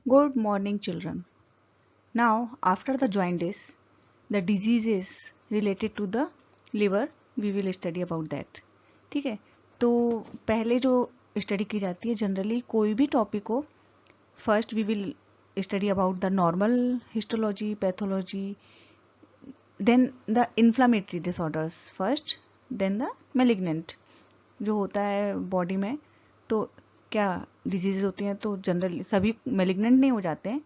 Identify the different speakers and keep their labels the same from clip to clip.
Speaker 1: Good morning, children. Now, after the jaundice, the diseases related to the liver, we will study about that. ठीक है, तो पहले जो study की जाती है जनरली कोई भी टॉपिक हो, first we will study about the normal histology, pathology, then the inflammatory disorders first, then the malignant जो होता है बॉडी में। तो क्या डिजीजेज होती हैं, तो जनरली सभी मेलिग्नेंट नहीं हो जाते हैं,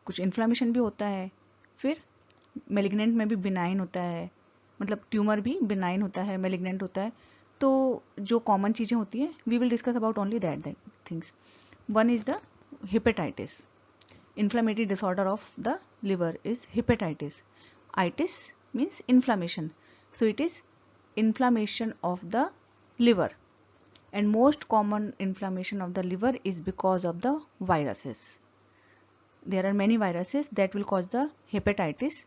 Speaker 1: कुछ इन्फ्लामेशन भी होता है। फिर मेलिग्नेंट में भी बिनाइन होता है, मतलब ट्यूमर भी बिनाइन होता है, मेलिग्नेंट होता है। तो जो कॉमन चीज़ें होती हैं we will discuss about only that things. One is the hepatitis, inflammatory disorder of the liver is hepatitis. Itis means inflammation, so it is inflammation of the liver, and most common inflammation of the liver is because of the viruses. There are many viruses that will cause the hepatitis,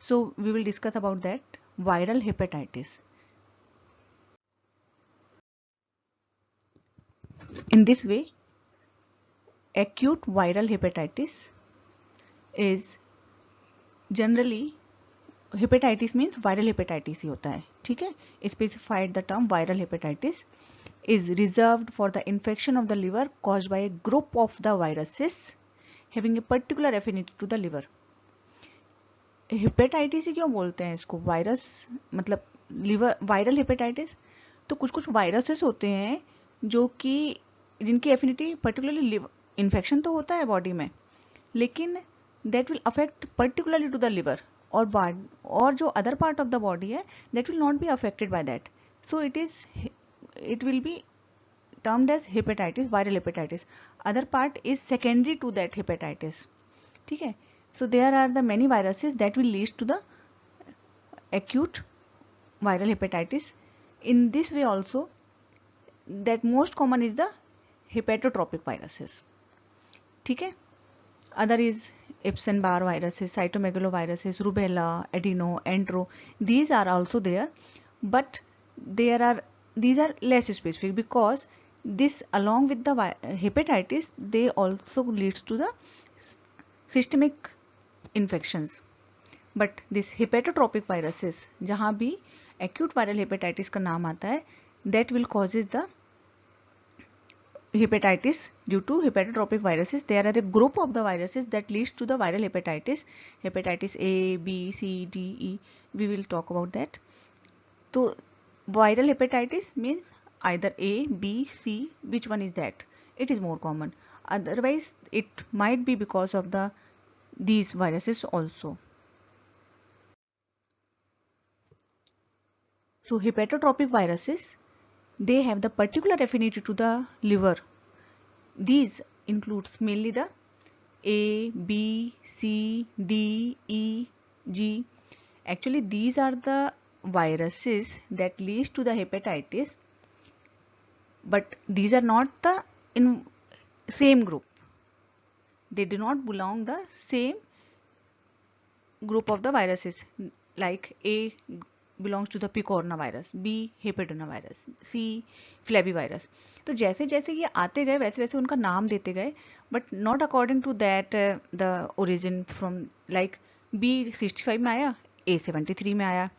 Speaker 1: so we will discuss about that viral hepatitis. In this way, acute viral hepatitis is generally, hepatitis means viral hepatitis ही होता है, ठीक है। Specified the term viral hepatitis is reserved for the infection of the liver caused by a group of the viruses having a particular affinity to the liver. Hepatitis ही क्यों बोलते हैं इसको, वायरस मतलब लिवर वायरल हेपेटाइटिस। तो कुछ कुछ viruses होते हैं जो कि जिनकी एफिनिटी पर्टिकुलरली लिवर, इन्फेक्शन तो होता है बॉडी में, लेकिन that will affect particularly to the liver, और जो other part of the body है that will not be affected by that, so it will be termed as hepatitis, viral hepatitis. Other part is secondary to that hepatitis, ठीक है। So there are the many viruses that will lead to the acute viral hepatitis. In this way also, that most common is the hepatotropic viruses, ठीक है। Other is Epstein-Barr viruses, cytomegaloviruses, rubella, adeno, entero. These are also there, but these are less specific because this, along with the hepatitis, they also leads to the systemic infections. But this hepatotropic viruses, जहाँ भी acute viral hepatitis का नाम आता है, that will causes the hepatitis due to hepatotropic viruses. There are a group of the viruses that leads to the viral hepatitis, hepatitis A, B, C, D, E. We will talk about that. So viral hepatitis means either A, B, C. Which one is that? It is more common. Otherwise, it might be because of these viruses also. So hepatotropic viruses, they have the particular affinity to the liver. These includes mainly the A, B, C, D, E, G. Actually, these are the viruses that leads to the hepatitis, but these are not the in same group. They do not belong the same group of the viruses. Like A belongs to the picorna virus, B hepatinovirus, C flavivirus. तो जैसे जैसे ये आते गए वैसे वैसे उनका नाम देते गए, but not according to that the origin from, like B65 में आया, A73 में आया,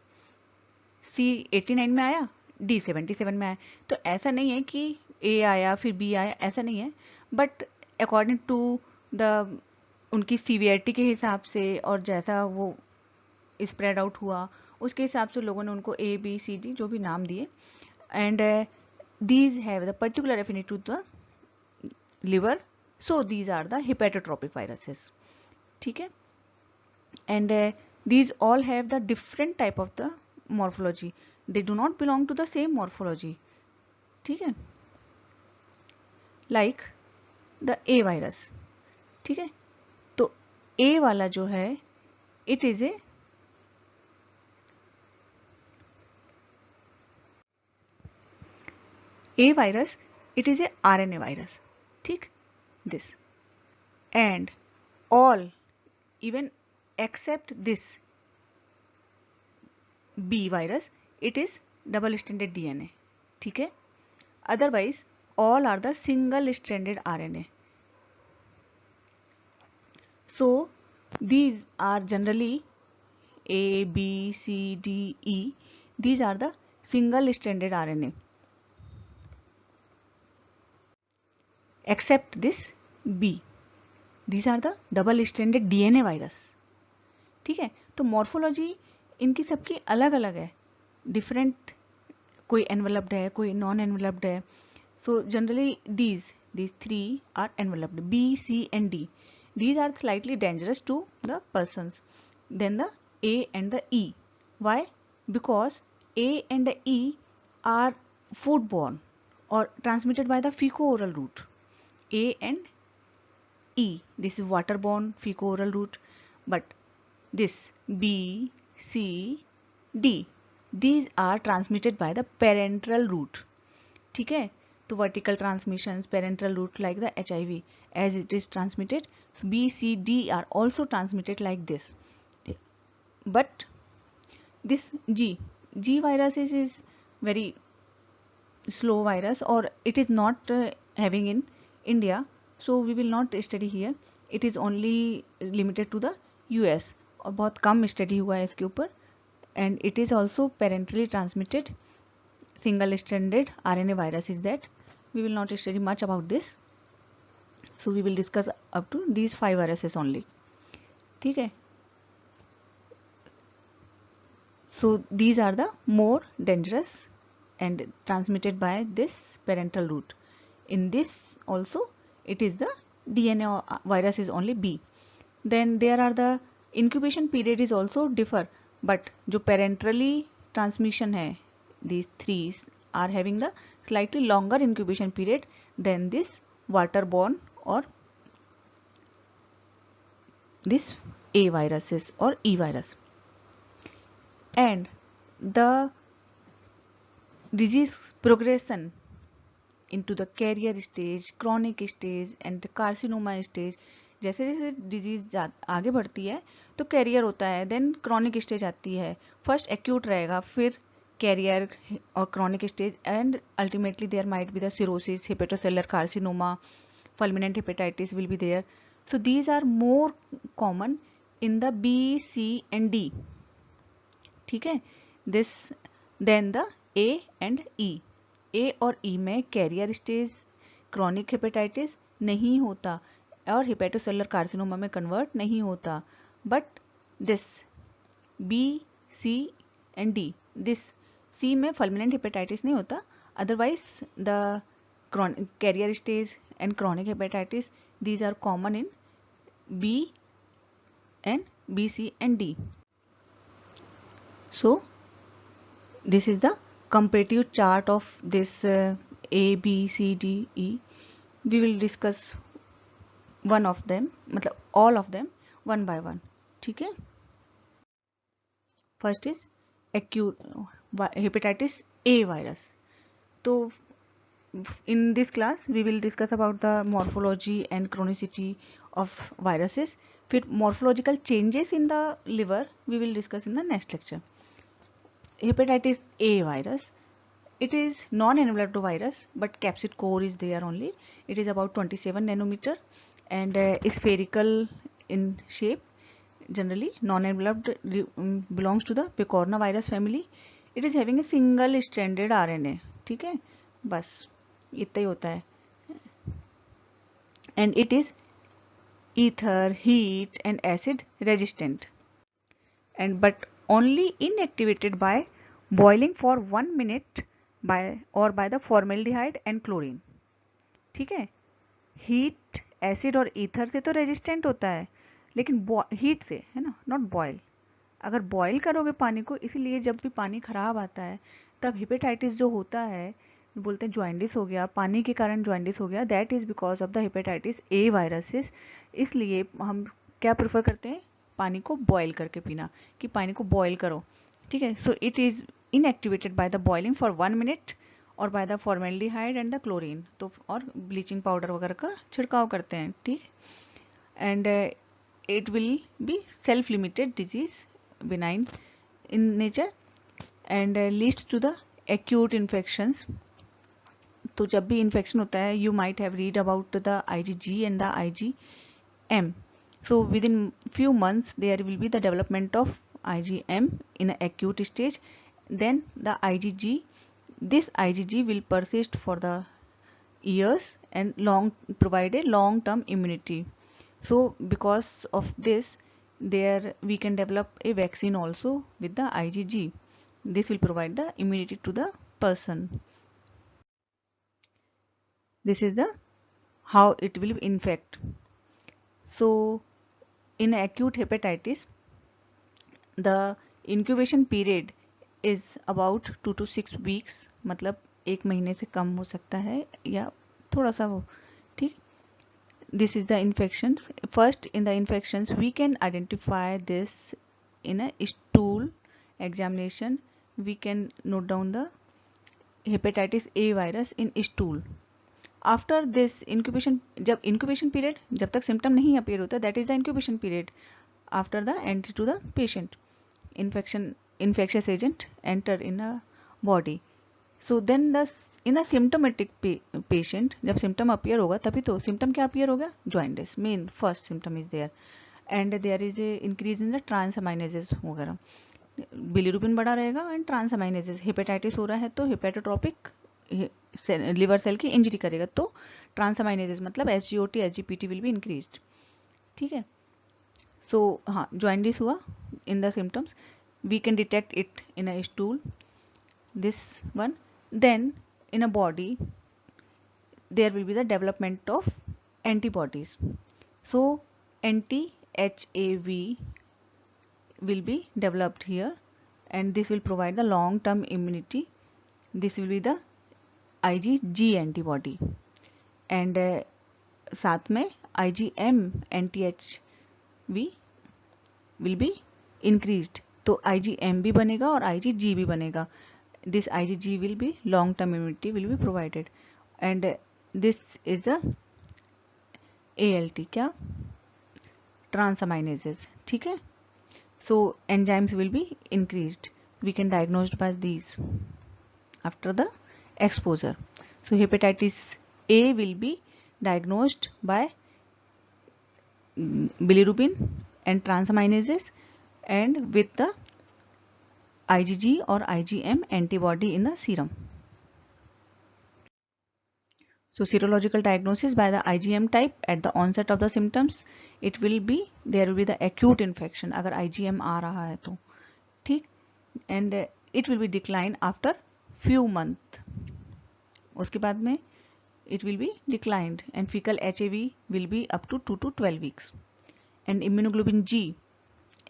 Speaker 1: C89 में आया, D77 में आया। तो ऐसा नहीं है कि A आया फिर B आया, ऐसा नहीं है, बट अकॉर्डिंग टू द उनकी सीवियरिटी के हिसाब से और जैसा वो स्प्रेड आउट हुआ उसके हिसाब से लोगों ने उनको A, B, C, D जो भी नाम दिए। And these have the particular affinity to the liver, so these are the hepatotropic viruses, ठीक है। and these all have the different type of the morphology, they do not belong to the same morphology, ठीक है। like the A virus, ठीक है। तो A वाला जो है it is A virus, it is a RNA virus, ठीक, this, and all even except this B virus, it is double stranded DNA, ठीक है। Otherwise all are the single stranded RNA, So these are generally A, B, C, D, E. These are the single stranded RNA. Except this B. These are the double stranded DNA virus. ठीक है, तो morphology इनकी सबकी अलग अलग है, different, कोई enveloped है, कोई नॉन एनवेलप्ड है. So generally these three are enveloped. B, C and D. These are slightly dangerous to the persons than the A and the E. Why? Because A and the E are foodborne or transmitted by the fecal-oral route. A and E, this is waterborne fecal-oral route, but this B, C, D, these are transmitted by the parenteral route. ठीक है, तो vertical transmissions, parenteral route like the HIV, as it is transmitted, so B, C, D are also transmitted like this. But this G virus is very slow virus, or it is not having in India, so we will not study here. It is only limited to the US, और बहुत कम study हुआ है इसके ऊपर. And it is also parentally transmitted single stranded RNA virus is that. We will not study much about this, so we will discuss up to these 5 viruses only. ठीक है, so these are the more dangerous and transmitted by this parental route. In this also it is the DNA virus is only B. Then there are the incubation period is also differ, but जो parenterally transmission है, these three are having the slightly longer incubation period than this waterborne or this A viruses or E virus. And the disease progression into the carrier stage, chronic stage and carcinoma stage, जैसे जैसे disease आगे बढ़ती है तो career होता है, then chronic stage आती है. फर्स्ट एक्यूट रहेगा, फिर कैरियर और chronic stage, and ultimately there might be the cirrhosis, hepatocellular carcinoma, fulminant hepatitis will be there. So these are more common in the B, C and D. ठीक है, this then the A and E. A और E में carrier stage, chronic hepatitis नहीं होता और hepatocellular carcinoma में convert नहीं होता. But this B, C and D, this C में फल्मिनेंट हेपेटाइटिस नहीं होता, otherwise the carrier stage and chronic hepatitis, these are common in B and B, C and D. So this is the comparative chart of this A, B, C, D, E. We will discuss one of them, मतलब all of them one by one. ठीक है, first is acute hepatitis A virus. तो in this class we will discuss about the morphology and chronicity of viruses. फिर morphological changes in the liver we will discuss in the next lecture. Hepatitis A virus, it is non-enveloped virus but capsid core is there only. It is about 27 nanometer and spherical in shape. Generally non-enveloped belongs to the picornavirus family. It is having a single stranded RNA. ठीक है, बस इतना ही होता है. And it is ether, heat and acid resistant, and but only inactivated by boiling for 1 minute by the formaldehyde and chlorine. ठीक है, heat, acid और ether से तो रेजिस्टेंट होता है, लेकिन हीट से है ना, नॉट बॉयल. अगर बॉयल करोगे पानी को, इसीलिए जब भी पानी खराब आता है तब हेपेटाइटिस जो होता है, बोलते हैं ज्वाइंडिस हो गया, पानी के कारण ज्वाइंडिस हो गया, that is because of the hepatitis A viruses. इसलिए हम क्या प्रेफर करते हैं, पानी को बॉयल करके पीना, कि पानी को बॉयल करो. ठीक है, so it is inactivated by the boiling for 1 minute और by the formaldehyde and the chlorine, तो और ब्लीचिंग पाउडर वगैरह का छिड़काव करते हैं. ठीक, and it will be self limited disease, benign in nature and leads to the acute infections. तो जब भी इन्फेक्शन होता है, you might have read about the IgG and the IgM. So within few months there will be the development of IgM in an acute stage. Then the IgG, this IgG will persist for the years and provide a long-term immunity. So because of this, there we can develop a vaccine also with the IgG. This will provide the immunity to the person. This is the how it will infect. So in acute hepatitis, the incubation period is about 2 to 6 weeks, मतलब 1 महीने से कम हो सकता है या थोड़ा सा हो, ठीक. This is the infections. First, in the infections, we can identify this in a stool examination. We can note down the hepatitis A virus in stool. After this incubation, जब incubation period, जब तक symptom नहीं appear होता, that is the incubation period. After the entry to the patient, infectious agent enter in a body. So then in a symptomatic patient, जब symptom appear होगा तभी तो symptom क्या appear होगा? Jaundice, main first symptom is there, and there is a increase in the transaminases वगैरह, bilirubin बढ़ा रहेगा and transaminases. Hepatitis हो रहा है तो हेपेटोट्रोपिक लिवर सेल की इंजरी करेगा, तो ट्रांसअमाइनेजेस मतलब SGOT SGPT will be increased, ठीक है. सो हाँ, जॉइंडिस हुआ in the symptoms, we can detect it in a stool, this one. Then in a body there will be the development of antibodies. So anti-HAV will be developed here, and this will provide the long term immunity. This will be the IgG antibody, and साथ में IgM anti-HV will be increased, तो IgM भी बनेगा और IgG भी बनेगा. This IgG will be long term immunity will be provided, and this is the ALT, क्या, transaminases, ठीक है. So enzymes will be increased. We can diagnose by these after the exposure. So hepatitis A will be diagnosed by bilirubin and transaminases and with the IgG or IgM antibody in the serum. So serological diagnosis by the IgM type at the onset of the symptoms, it will be, there will be the acute infection अगर IgM आ रहा है तो, ठीक, and it will be decline after few months. उसके बाद में it will be declined and fecal HAV will be up to 2 to 12 weeks, and immunoglobulin G,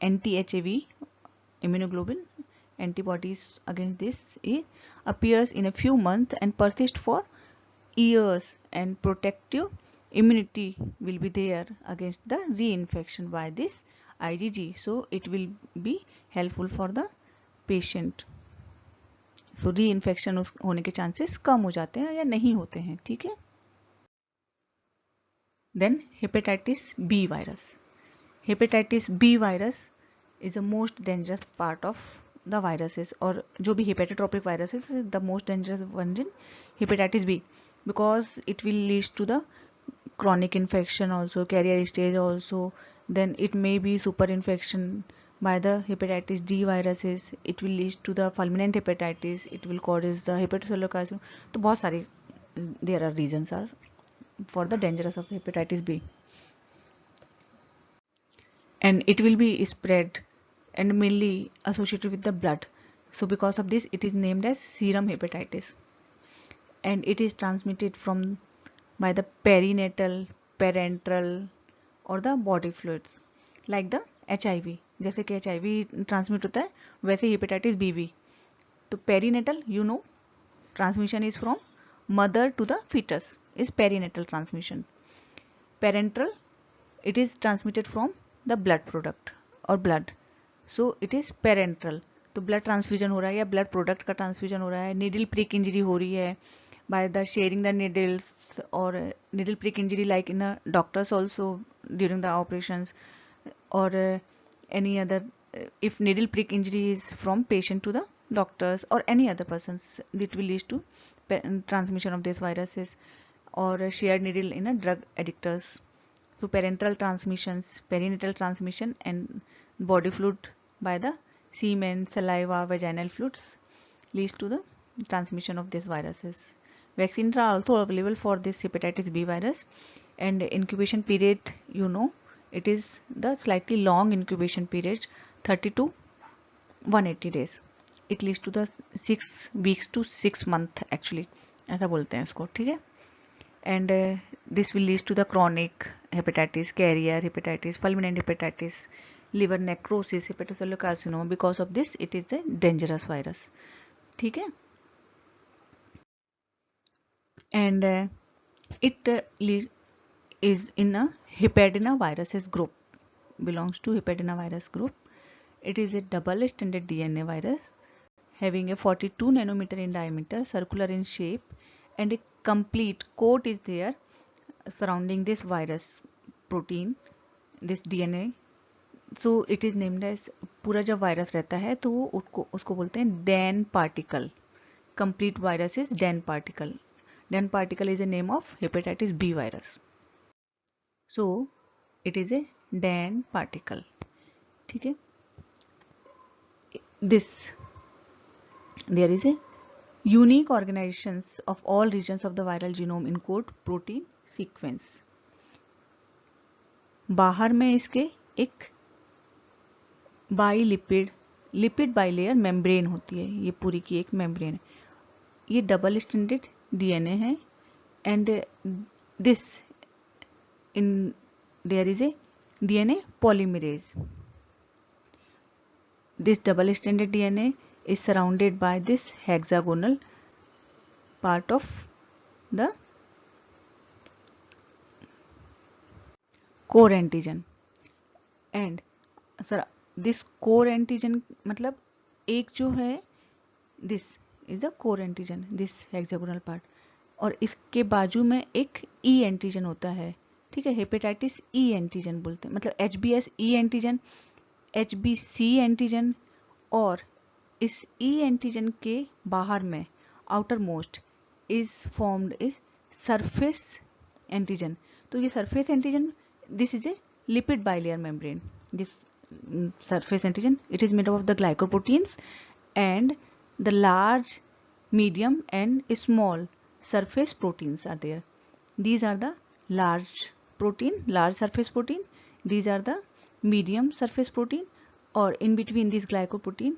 Speaker 1: anti-HAV immunoglobulin antibodies against this appears in a few months and persist for years, and protective immunity will be there against the reinfection by this IgG. So it will be helpful for the patient. So reinfection होने के chances कम हो जाते हैं या नहीं होते हैं, ठीक है. Then hepatitis B virus. Hepatitis B virus is the most dangerous part of the viruses, और जो भी hepatotropic viruses is the most dangerous one in hepatitis B, because it will lead to the chronic infection also, carrier stage also. Then it may be super infection by the hepatitis D viruses. It will lead to the fulminant hepatitis. It will cause the hepatocellular carcinoma. तो बहुत सारे there are reasons are for the dangerous of hepatitis B, and it will be spread and mainly associated with the blood. So because of this, it is named as serum hepatitis, and it is transmitted from by the perinatal, parenteral or the body fluids, like the HIV. जैसे कि HIV transmit होता है, वैसे hepatitis B भी. तो perinatal, you know, transmission is from mother to the foetus, is perinatal transmission. Parenteral, it is transmitted from the blood product और blood, so it is parenteral. तो blood transfusion हो रहा है या ब्लड प्रोडक्ट का transfusion हो रहा है, नीडल प्रिक इंजरी हो रही है by the sharing the needles, or needle prick injury like in a doctors also during the operations, or any other, if needle prick injury is from patient to the doctors or any other persons, it will lead to transmission of these viruses, or shared needle in a drug addictors. So parental transmissions, perinatal transmission, and body fluid by the semen, saliva, vaginal fluids leads to the transmission of these viruses. Vaccines are also available for this hepatitis B virus, and incubation period, you know, it is the slightly long incubation period, 30 to 180 days. It leads to the 6 weeks to 6 month actually, ऐसा बोलते हैं इसको, ठीक है. And this will lead to the chronic hepatitis, carrier hepatitis, fulminant hepatitis, liver necrosis, hepatocellular carcinoma. Because of this, it is a dangerous virus. ठीक है. And it is in a hepadenoviruses group, belongs to hepadenovirus group. It is a double stranded DNA virus having a 42 nanometer in diameter, circular in shape, and a complete coat is there surrounding this virus protein, this DNA. So it is named as, पूरा जब virus रहता है तो उसको बोलते हैं Dan particle. Complete virus is DAN particle. DAN particle is a name of hepatitis B virus. So it is a DAN particle. ठीक है. There is a unique organizations of all regions of the viral genome encode protein sequence. बाहर में इसके एक lipid bilayer membrane होती है. ये पूरी की एक मेम्ब्रेन है. ये डबल स्ट्रैंडेड डीएनए है. And this in their is a DNA polymerase. This double stranded DNA is surrounded by this hexagonal part of the core antigen. And sir, this core antigen मतलब एक जो है, this is the core antigen, this hexagonal part, और इसके बाजू में एक E antigen होता है. ठीक है. हेपेटाइटिस E एंटीजन बोलते हैं, मतलब HBs E antigen, HBC antigen, और इस E एंटीजन के बाहर में outer most is formed is surface antigen. तो ये surface antigen, this is A lipid bilayer membrane. This surface antigen, it is made up of the glycoproteins and the large, medium and small surface proteins are there. These are the large surface protein. These are the medium surface protein, or in between this glycoprotein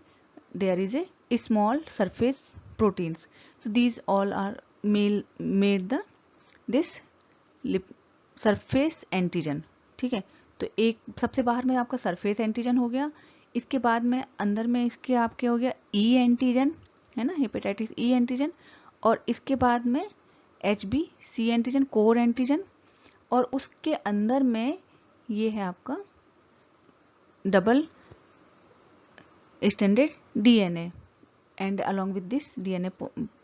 Speaker 1: there is a small surface proteins. So these all are made the this surface antigen. ठीक है. तो एक सबसे बाहर में आपका surface antigen हो गया. इसके बाद में अंदर में इसके आपके हो गया ई एंटीजन, है ना, हेपेटाइटिस ई एंटीजन, और इसके बाद में HBC एंटीजन, कोर एंटीजन, और उसके अंदर में ये है आपका double stranded DNA, and along with this DNA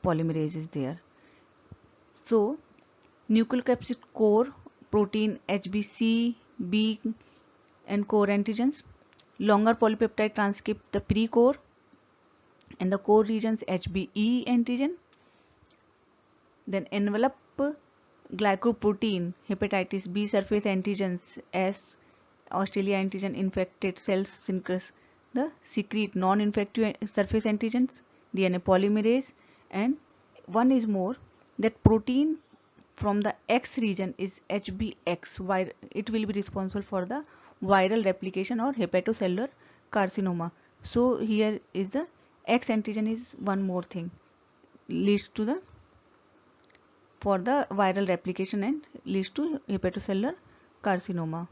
Speaker 1: polymerase is there. So nucleocapsid core protein HBC, B and core antigens, longer polypeptide transcript the pre-core, and the core regions HBE antigen, then envelope glycoprotein hepatitis B surface antigens as Australia antigen infected cells secrete non-infective surface antigens, DNA polymerase, and one is more, that protein from the X region is HBX, why it will be responsible for the viral replication or hepatocellular carcinoma. So here is the X antigen is one more thing, leads to the for the viral replication and leads to hepatocellular carcinoma.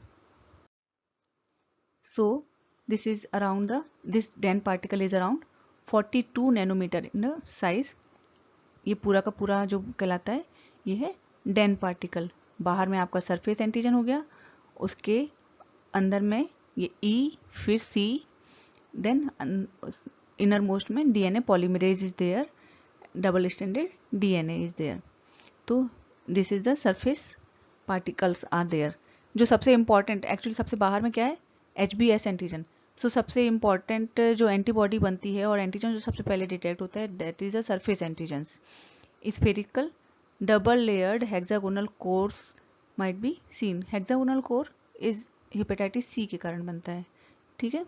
Speaker 1: So this is around this DAN particle is around 42 nanometer in the size. ये पूरा का पूरा जो कहलाता है ये है DAN particle. बाहर में आपका सरफेस एंटीजन हो गया, उसके अंदर में ये E, फिर C, then inner most में DNA polymerase is there, double stranded DNA is there. तो this is the surface particles are there. जो सबसे important, एक्चुअली सबसे बाहर में क्या है, HBS एंटीजन. सो सबसे इम्पॉर्टेंट जो एंटीबॉडी बनती है और एंटीजन जो सबसे पहले डिटेक्ट होता है, that is a surface antigens. Spherical double layered hexagonal course might be seen. Hexagonal core is hepatitis C के कारण बनता है, ठीक है.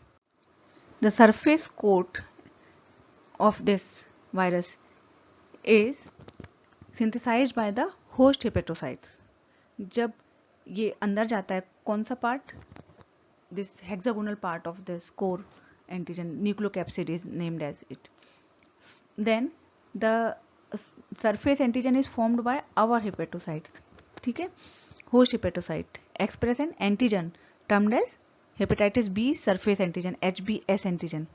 Speaker 1: The surface coat of this virus is synthesized by the host hepatocytes. जब ये अंदर जाता है, कौन सा part, this hexagonal part of this core antigen, nucleocapsid is named as it. Then the surface antigen is formed by our hepatocytes, ठीक है, host hepatocyte express an antigen termed as hepatitis B surface antigen, HBS antigen.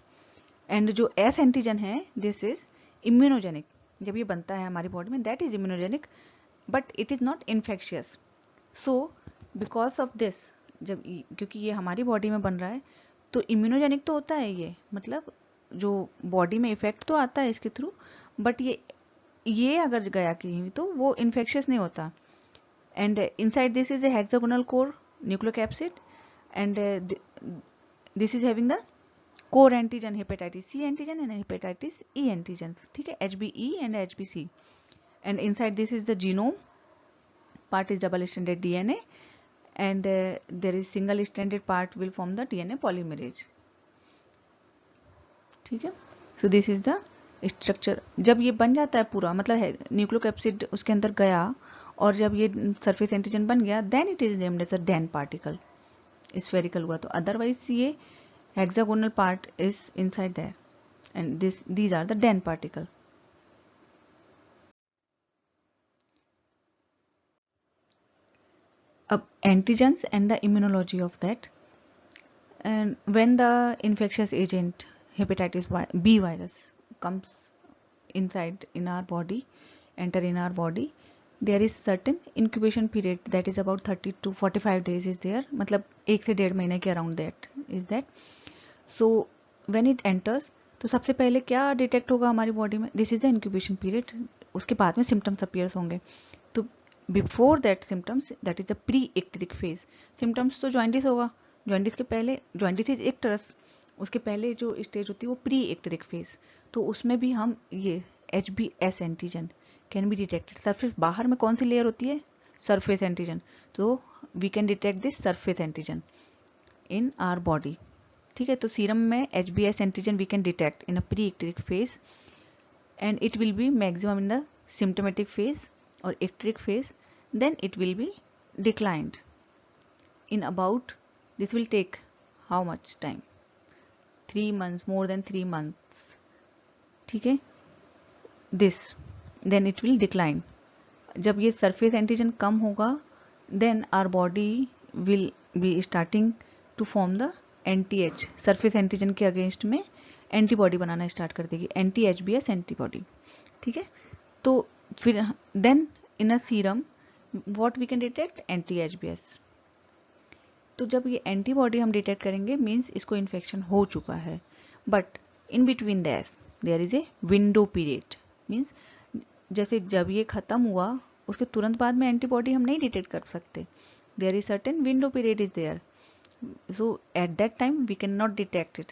Speaker 1: And जो S antigen है, this is immunogenic. जब ये बनता है हमारी body में, that is immunogenic, but it is not infectious. So because of this, जब क्योंकि ये हमारी बॉडी में बन रहा है तो इम्यूनोजेनिक तो होता है ये, मतलब जो बॉडी में इफेक्ट तो आता है इसके थ्रू, बट ये अगर गया कहीं तो वो इन्फेक्शियस नहीं होता. And inside this is a hexagonal core nucleocapsid and this is having the core antigen hepatitis C antigen and hepatitis E antigens, ठीक है, HBE and HBC. And inside this is the genome part is double stranded DNA and there is single stranded part will form the DNA polymerase, ठीक है. so this is the structure. जब ये बन जाता है पूरा, मतलब है न्यूक्लियोकैप्सिड उसके अंदर गया और जब ये सरफेस एंटीजन बन गया, then it is named as a DAN particle, spherical हुआ तो. otherwise ये hexagonal part is inside there and these are the DAN particle. Antigens and the immunology of that. And when the infectious agent hepatitis B virus comes inside in our body, enter in our body, there is certain incubation period that is about 30 to 45 days is there, मतलब 1 से 1.5 महीने के around that is that. So when it enters, तो सबसे पहले क्या detect होगा हमारी बॉडी में, this is the incubation period. उसके बाद में सिम्टम्स अपीयर्स होंगे. तो before that symptoms, that is the pre icteric phase. Symptoms तो जॉइंटिस होगा, जॉइंटिस के पहले, जॉइंटिस इज एक्टरस, उसके पहले जो स्टेज होती है वो प्री एक्टरिक फेज. तो उसमें भी हम ये HBS antigen can be detected. Surface बाहर में कौन सी लेयर होती है, सरफेस एंटीजन. तो we can detect this surface antigen in our body, ठीक है. तो सीरम में HBS antigen we can detect in a pre icteric phase and it will be maximum in the symptomatic phase or ecteric phase, then it will be declined in about, this will take how much time, 3 months, more than 3 months, ठीक है. this then it will decline. जब ये surface antigen कम होगा, then our body will be starting to form the NTH, surface antigen के against में antibody बनाना start कर देगी, एंटी HBS एंटीबॉडी, ठीक है. तो फिर then in a serum what we can detect, anti HBS. तो जब ये एंटीबॉडी हम डिटेक्ट करेंगे मीन्स इसको इन्फेक्शन हो चुका है. But in between their is a window period, means जैसे जब ये खत्म हुआ उसके तुरंत बाद में एंटीबॉडी हम नहीं डिटेक्ट कर सकते. There is certain window period is there, so at that time we can not detect it.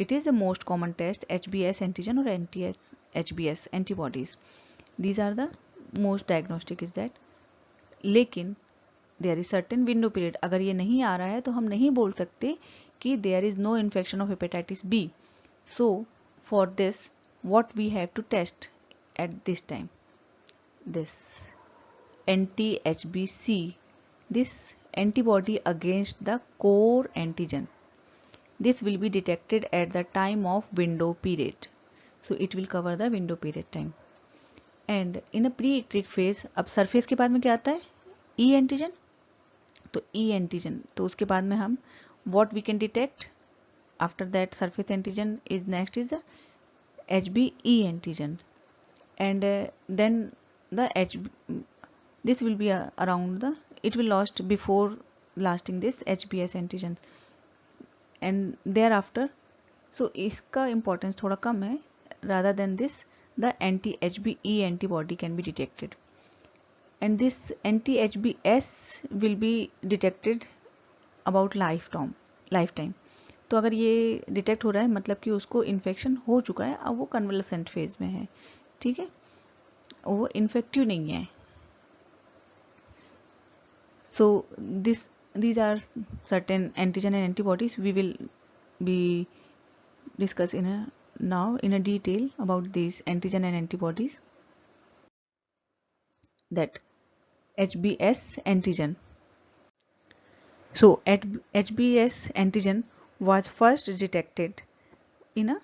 Speaker 1: It is the most common test, HBS antigen or anti-HBS antibodies. These are the most diagnostic is that. लेकिन there is certain window period. अगर ये नहीं आ रहा है तो हम नहीं बोल सकते कि there is no infection of hepatitis B. So for this, what we have to test at this time? This anti-HBC, this antibody against the core antigen. This will be detected at the time of window period. So it will cover the window period time. And in a pre-ecteric phase, अब surface के बाद में क्या आता है, E antigen. तो E antigen, तो उसके बाद में हम what we can detect after that surface antigen is next is the HBE antigen. And then the this will be around the, it will last before lasting this HBS antigen. And thereafter, so इसका importance थोड़ा कम है. rather than this, the anti-HBE antibody can be detected, and this anti-HBS will be detected about lifetime. तो अगर ये detect हो रहा है मतलब कि उसको इन्फेक्शन हो चुका है, अब वो कन्वलसेंट फेज में है, ठीक है, वो इन्फेक्टिव नहीं है. So these are certain antigen and antibodies. We will be discuss now in a detail about these antigen and antibodies. That HBs antigen. So HBs antigen was first detected in a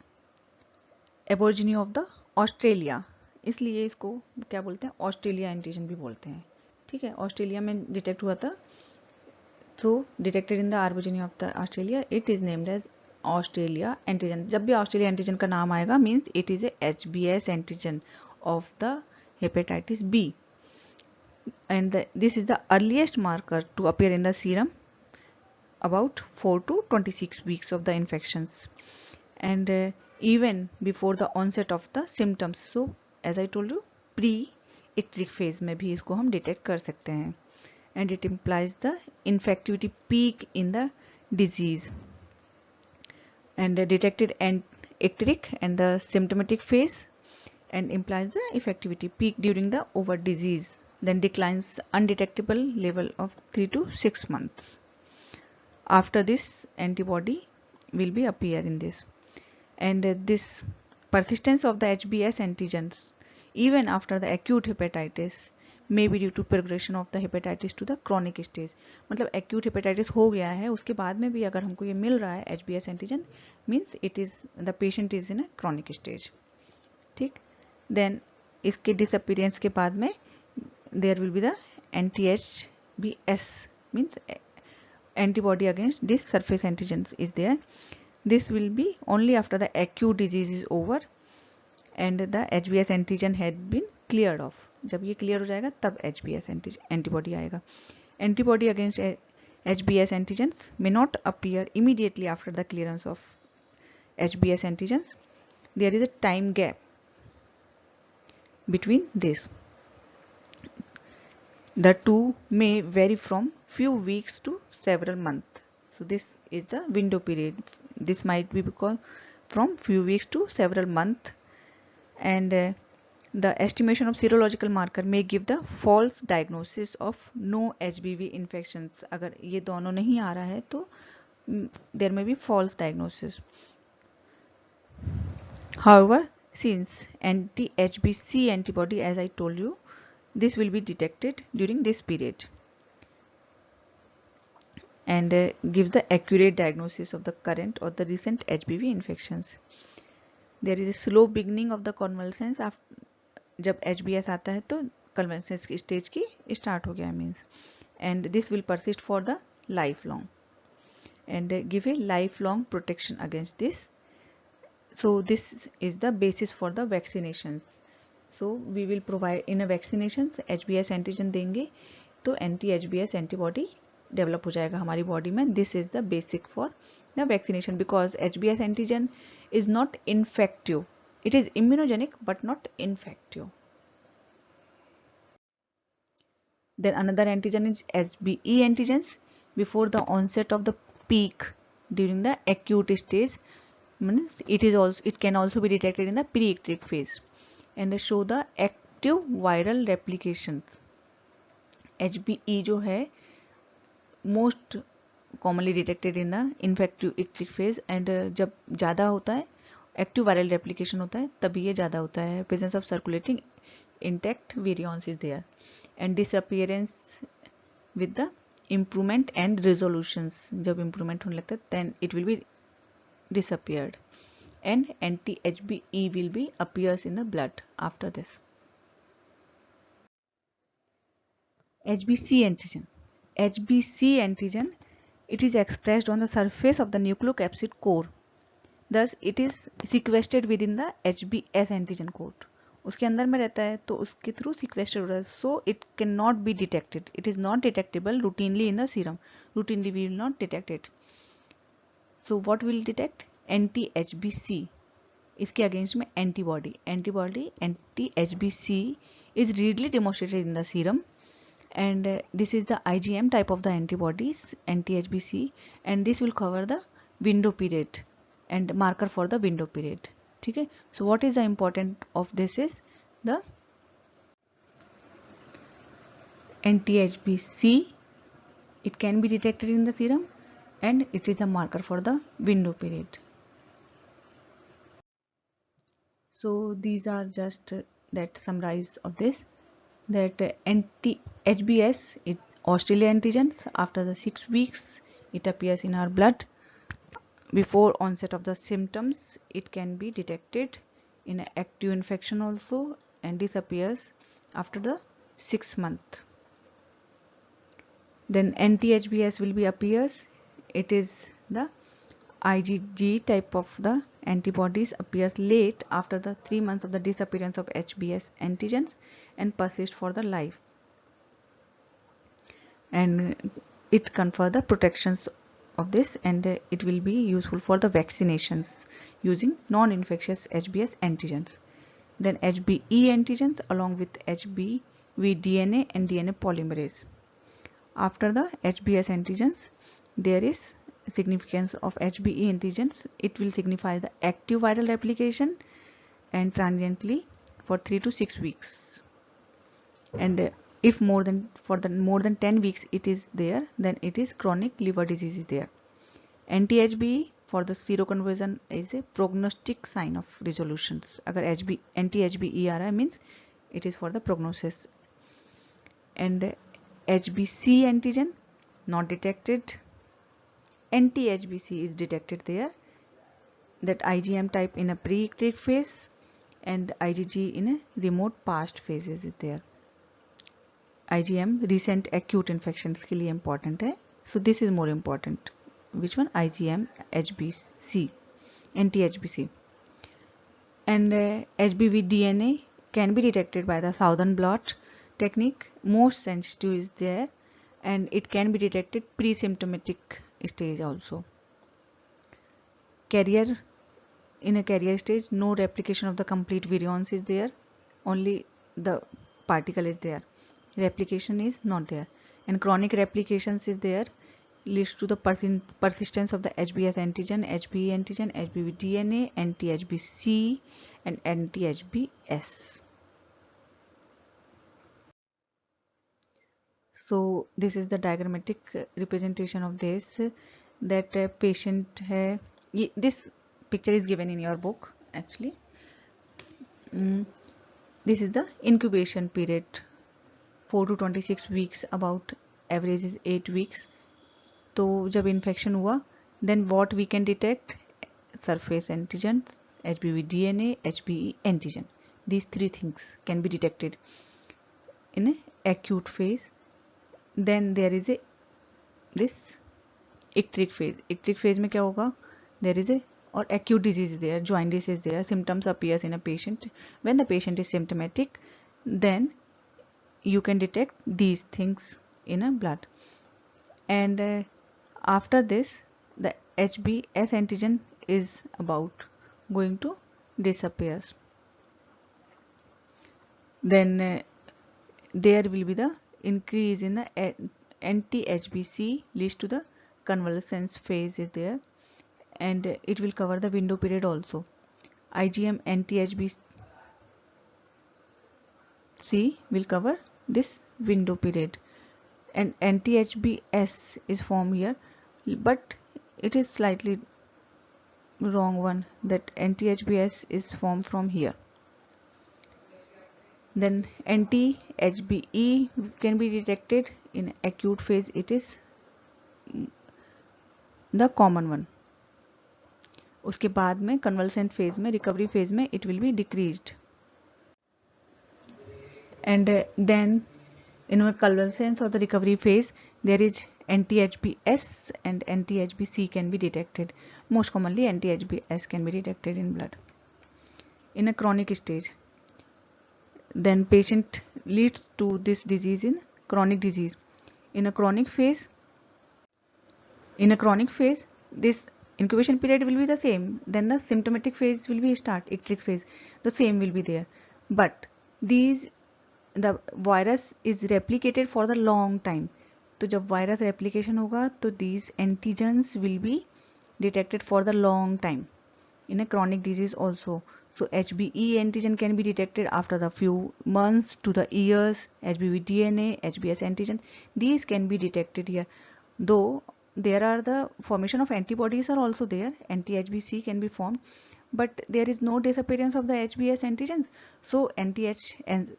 Speaker 1: aborigine of the Australia, इसलिए इसको क्या बोलते हैं, Australia antigen भी बोलते हैं. ठीक है, ऑस्ट्रेलिया में डिटेक्ट हुआ था. So detected in the aborigine of the Australia, it is named as Australia antigen. जब भी ऑस्ट्रेलिया एंटीजन का नाम आएगा means it is a HBs antigen of the hepatitis B, and this is the earliest marker to appear in the serum about 4 to 26 weeks of the infections, and even before the onset of the symptoms. So as I told you, pre-icteric phase में भी इसको हम detect कर सकते हैं, and it implies the infectivity peak in the disease, and detected icteric and the symptomatic phase, and implies the effectivity peak during the over disease, then declines undetectable level of 3 to 6 months. After this antibody will be appear in this, and this persistence of the HBs antigens even after the acute hepatitis may be due to progression of the hepatitis to the chronic stage. मतलब acute hepatitis हो गया है, उसके बाद में भी अगर हमको ये मिल रहा है HBs antigen, means it is the patient is in a chronic stage. ठीक, then इसके disappearance के बाद में there will be the anti-HBs, means antibody against this surface antigens is there. This will be only after the acute disease is over and the HBs antigen had been cleared off. जब ये clear हो जाएगा तब HBs antibody आएगा. Antibody against HBs antigens may not appear immediately after the clearance of HBs antigens. There is a time gap between this. The two may vary from few weeks to several months. So this is the window period. This might be because from few weeks to several months, and the estimation of serological marker may give the false diagnosis of no HBV infections. अगर ये दोनों नहीं आ रहा है तो there may be false diagnosis. However, since anti-HBc antibody, as I told you, this will be detected during this period and gives the accurate diagnosis of the current or the recent HBV infections. There is a slow beginning of the convalescence. जब HBs आता है तो convalescence की stage की start हो गया means, and this will persist for the lifelong and give a lifelong protection against this. So this is the basis for the vaccinations. So we will provide in a vaccinations HBs antigen देंगे तो anti-HBs antibody develop हो जाएगा हमारी body में. This is the basic for the vaccination because HBs antigen is not infective. It is immunogenic but not infective. Then another antigen is HBe antigens before the onset of the peak during the acute stage. Means it can also be detected in the pre-icteric phase and show the active viral replications. HBe जो है most commonly detected in the infective icteric phase, and जब ज़्यादा होता है active viral replication होता है तभी ये ज़्यादा होता है. Presence of circulating intact virions is there, and disappearance with the improvement and resolutions. जब improvement होने लगता है then it will be disappeared, and anti-HBe will be appears in the blood after this. HBc antigen. HBc antigen, it is expressed on the surface of the nucleocapsid core. Thus it is sequestered within the HBs antigen code. उसके अंदर में रहता है तो उसके through sequestered होता है. So it cannot be detected. It is not detectable routinely in the serum. Routinely we will not detect it. So what will detect? Anti-HBc. इसके अगेंस्ट में antibody anti-HBc is readily demonstrated in the serum, and this is the IgM type of the antibodies anti-HBc, and this will cover the window period and marker for the window period. ठीक है, so what is the important of this is the anti-HBc It can be detected in the serum and it is a marker for the window period. So these are just that summarize of this, that anti-HBs, it Australian antigens, after the 6 weeks it appears in our blood. Before onset of the symptoms, it can be detected in an active infection also and disappears after the 6 month. Then anti-HBs will be appears. It is the IgG type of the antibodies appears late after the 3 months of the disappearance of HBs antigens and persist for the life. And it confer the protections of this, and it will be useful for the vaccinations using non-infectious HBs antigens. Then HBe antigens along with HBV DNA and DNA polymerase. After the HBs antigens, there is significance of HBe antigens. It will signify the active viral replication and transiently for 3 to 6 weeks. And if more than 10 weeks it is there, then it is chronic liver disease is there. Anti-HBe for the seroconversion is a prognostic sign of resolutions. Agar anti-HBe आ रहा है means it is for the prognosis. And HBc antigen not detected. Anti-HBc is detected there. That IgM type in a pre-ectic phase and IgG in a remote past phase is there. IgM recent acute infections के लिए important है. So this is more important. Which one? IgM HBc, anti-HBc. And HBV DNA can be detected by the Southern blot technique. Most sensitive is there, and it can be detected pre-symptomatic stage also. Carrier, in a carrier stage, no replication of the complete virions is there, only the particle is there. Replication is not there, and chronic replications is there, leads to the persistence of the HBs antigen, HBe antigen, HBV DNA, anti-HBc and anti-HBs. So this is the diagrammatic representation of this, that patient hai, this picture is given in your book actually. This is the incubation period, 4 to 26 weeks, about average is 8 weeks. तो जब infection हुआ, then what we can detect? Surface antigen, HBV DNA, HBe antigen. These three things can be detected in an acute phase. Then there is this icteric phase. Icteric phase में क्या होगा? There is or acute disease is there, jaundice is there, symptoms appears in a patient. When the patient is symptomatic, then you can detect these things in a blood. And after this, the HBs antigen is about going to disappear. Then there will be the increase in the anti-HBc, leads to the convalescence phase is there, and it will cover the window period also. IgM anti-HBc will cover this window period, and anti-HBs is formed here, but it is slightly wrong one, that anti-HBs is formed from here. Then anti-HBe can be detected in acute phase. It is the common one. उसके बाद में convalescent phase में, recovery phase में, it will be decreased. And then in our convalescence or the recovery phase, there is anti-HBs and anti-HBc can be detected. Most commonly anti-HBs can be detected in blood. In a chronic stage, then patient leads to this disease in chronic disease. In a chronic phase, this incubation period will be the same. Then the symptomatic phase will be icteric phase. The same will be there. But the virus is replicated for the long time. तो जब virus replication होगा, तो these antigens will be detected for the long time in a chronic disease also. So HBe antigen can be detected after the few months to the years. HBV DNA, HBs antigen, these can be detected here. though there are the formation of antibodies are also there, anti-HBC can be formed, but there is no disappearance of the HBs antigens, so anti-H and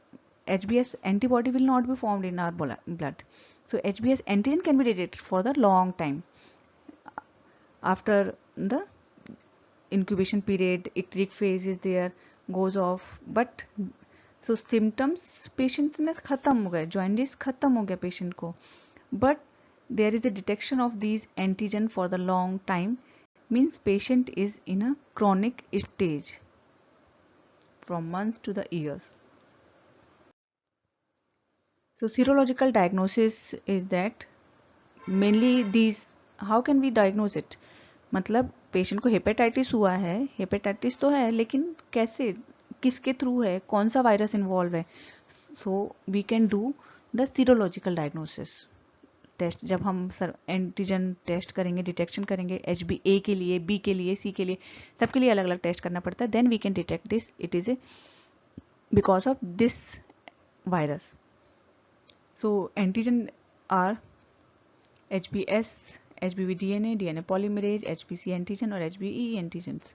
Speaker 1: HBs antibody will not be formed in our blood. So HBs antigen can be detected for the long time after the incubation period. Icteric phase is there, goes off, but so symptoms patient में खत्म हो गए, jaundice खत्म हो गया patient को, but there is a detection of these antigen for the long time, means patient is in a chronic stage from months to the years. So serological diagnosis is that mainly these, how can we diagnose it? मतलब patient को hepatitis हुआ है, hepatitis तो है लेकिन कैसे, किसके through है, कौन सा वायरस इन्वॉल्व है, so we can do the serological diagnosis test. जब हम सर एंटीजन टेस्ट करेंगे, डिटेक्शन करेंगे, HbA के लिए, B के लिए, C के लिए, सबके लिए अलग अलग टेस्ट करना पड़ता है, then we can detect this it is a because of this virus. So antigen are HbS, HBV DNA, DNA polymerase, HBC antigen or HBE antigens.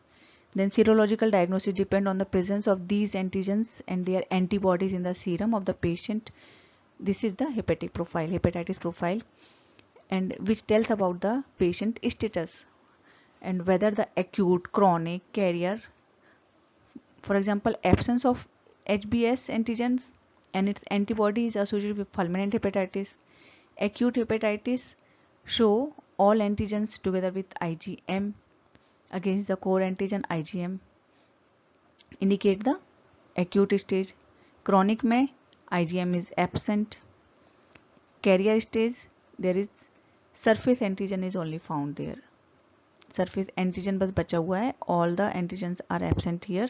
Speaker 1: Then serological diagnosis depend on the presence of these antigens and their antibodies in the serum of the patient. This is the hepatic profile, hepatitis profile, and which tells about the patient status and whether the acute, chronic, carrier. For example, absence of HBS antigens and its antibody is associated with fulminant hepatitis. Acute hepatitis show all antigens together with IgM against the core antigen IgM, indicate the acute stage. Chronic में IgM is absent. Carrier stage there is surface antigen is only found there. Surface antigen बस बचा हुआ है, all the antigens are absent here.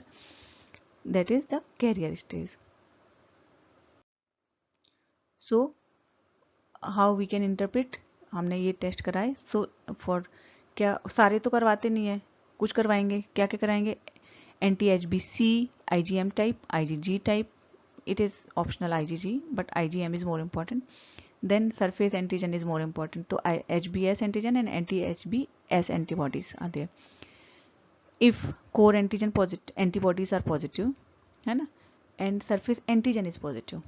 Speaker 1: That is the carrier stage. So how we can interpret, हमने ये test कराए, so for क्या सारे तो करवाते नहीं है, कुछ करवाएंगे, क्या क्या कराएंगे, anti-HBC, IgM type, IgG type, it is optional IgG but IgM is more important. Then surface antigen is more important, तो HBS antigen and anti-HBS antibodies are there. If core antigen positive antibodies are positive है ना, and surface antigen is positive,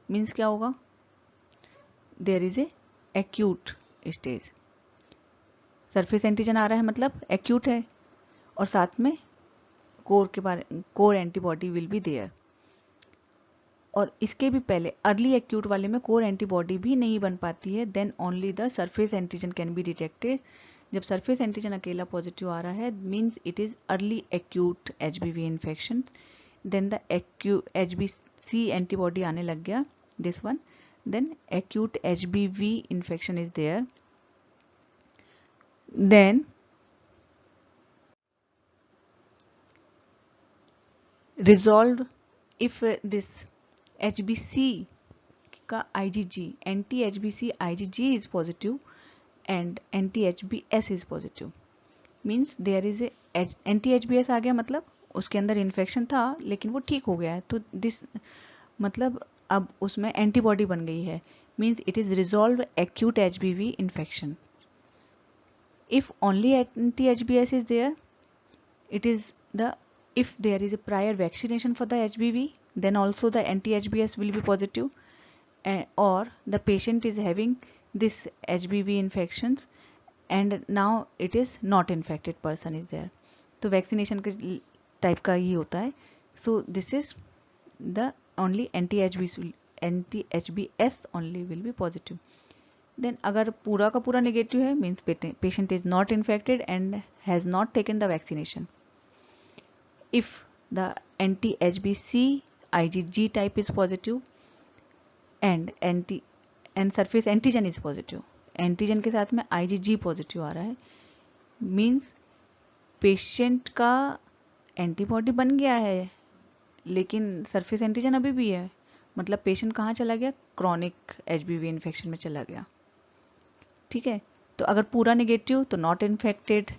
Speaker 1: means क्या होगा, there is a acute stage. सरफेस एंटीजन आ रहा है मतलब एक्यूट है, और साथ में core antibody will be there. और इसके भी पहले अर्ली एक्यूट वाले में कोर एंटीबॉडी भी नहीं बन पाती है, then only the surface antigen can be detected. जब सरफेस एंटीजन अकेला पॉजिटिव आ रहा है means it is early acute HBV infection. Then the HBC antibody आने लग गया, this one, then acute HBV infection is there. Then resolved if this HBC का IgG, anti-HBC IgG is positive and anti-HBS is positive, means there is a anti-HBS आ गया, मतलब उसके अंदर infection था लेकिन वो ठीक हो गया है, तो दिस मतलब अब उसमें एंटीबॉडी बन गई है, means it is resolve acute HBV infection. If only anti-HBS is there, it is the, if there is a prior vaccination for the HBV, then also the anti-HBS will be positive, or the patient is having this HBV infections and now it is not infected person is there. तो vaccination के type का ही होता है. So this is the only anti-HBS only will be positive. Then अगर पूरा का पूरा negative है means patient is not infected and has not taken the vaccination. If the anti-HBC IgG type is positive and surface antigen is positive, antigen के साथ में IgG positive आ रहा है, मीन्स पेशेंट का एंटीबॉडी बन गया है लेकिन सरफेस एंटीजन अभी भी है, मतलब पेशेंट कहाँ चला गया, क्रॉनिक HBV इन्फेक्शन में चला गया. ठीक है, तो अगर पूरा नेगेटिव तो नॉट इन्फेक्टेड,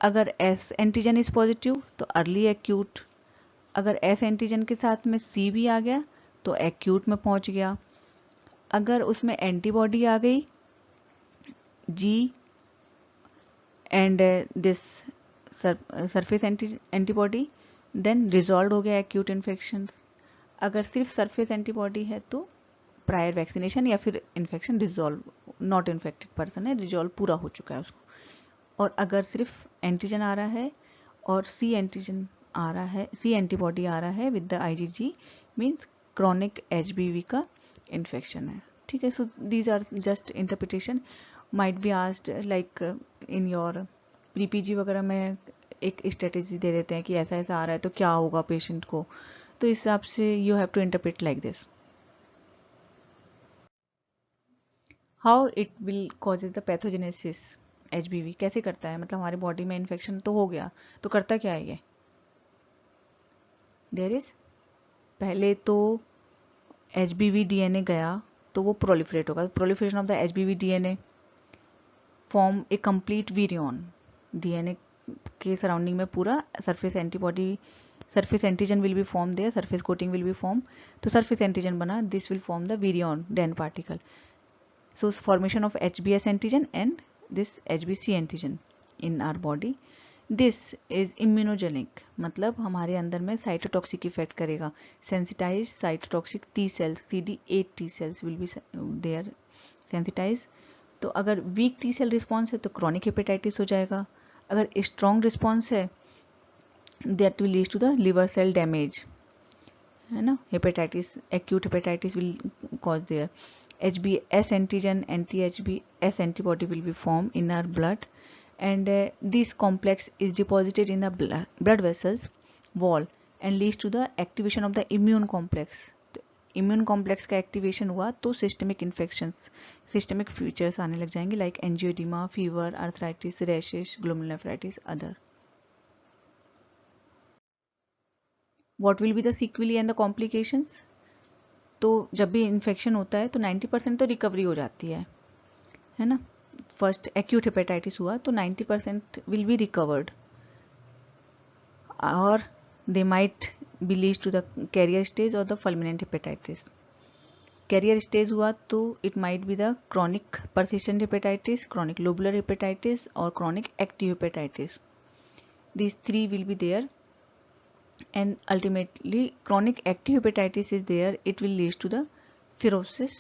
Speaker 1: अगर S एंटीजन इज पॉजिटिव तो अर्ली एक्यूट, अगर S एंटीजन के साथ में C भी आ गया तो एक्यूट में पहुंच गया, अगर उसमें एंटीबॉडी आ गई G and this surface antibody, then resolved हो गया acute infections. अगर सिर्फ surface antibody है तो प्रायर वैक्सीनेशन या फिर infection resolve, not infected person है, रिजॉल्व पूरा हो चुका है उसको. और अगर सिर्फ एंटीजन आ रहा है और सी एंटीजन आ रहा है, सी एंटीबॉडी आ रहा है with the IgG, means chronic HBV का इन्फेक्शन है. ठीक है. So these are just interpretation. Might be asked like in your pre PG वगैरह में एक स्ट्रेटेजी दे देते हैं कि ऐसा ऐसा आ रहा है तो क्या होगा पेशेंट को, तो इस हिसाब से you have to interpret like this. How it will causes the pathogenesis. HBV कैसे करता है, मतलब हमारी बॉडी में इन्फेक्शन तो हो गया तो करता क्या है ये. देयर इज, पहले तो एचबीवी डीएनए गया तो वो प्रोलिफरेट होगा. Proliferation of the HBV DNA form A complete वीरियन. DNA के सराउंडिंग में पूरा surface antibody, surface antigen will be formed there, surface coating will be formed. तो surface antigen बना, this will form the virion den particle. So formation of HBs antigen and this HBC antigen in our body. This is immunogenic, मतलब हमारे अंदर में cytotoxic effect करेगा. Sensitize cytotoxic T cells, CD8 T cells will be there sensitized. तो अगर week T cell response है तो chronic hepatitis हो जाएगा. अगर स्ट्रॉन्ग रिस्पॉन्स है that will lead to the liver cell damage, है ना. hepatitis, acute hepatitis will cause there. HBs antigen, anti-HBs antibody will be formed in our blood, and this complex is deposited in the blood vessels wall and leads to the activation of the immune complex. Immune complex का activation हुआ तो systemic infections, systemic features आने लग जाएंगे like एंजियोडीमा, fever, arthritis, rashes, glomerulonephritis, other. What will be the sequelae and the complications? तो जब भी infection होता है तो 90% तो रिकवरी हो जाती है ना. फर्स्ट एक्यूट हेपेटाइटिस हुआ तो 90% विल बी रिकवर्ड, और they might be lead to the carrier stage और the fulminant hepatitis. Carrier stage हुआ तो it might be the chronic persistent hepatitis, chronic lobular hepatitis और chronic active hepatitis. These three will be there. And ultimately chronic active hepatitis is there, it will lead to the cirrhosis.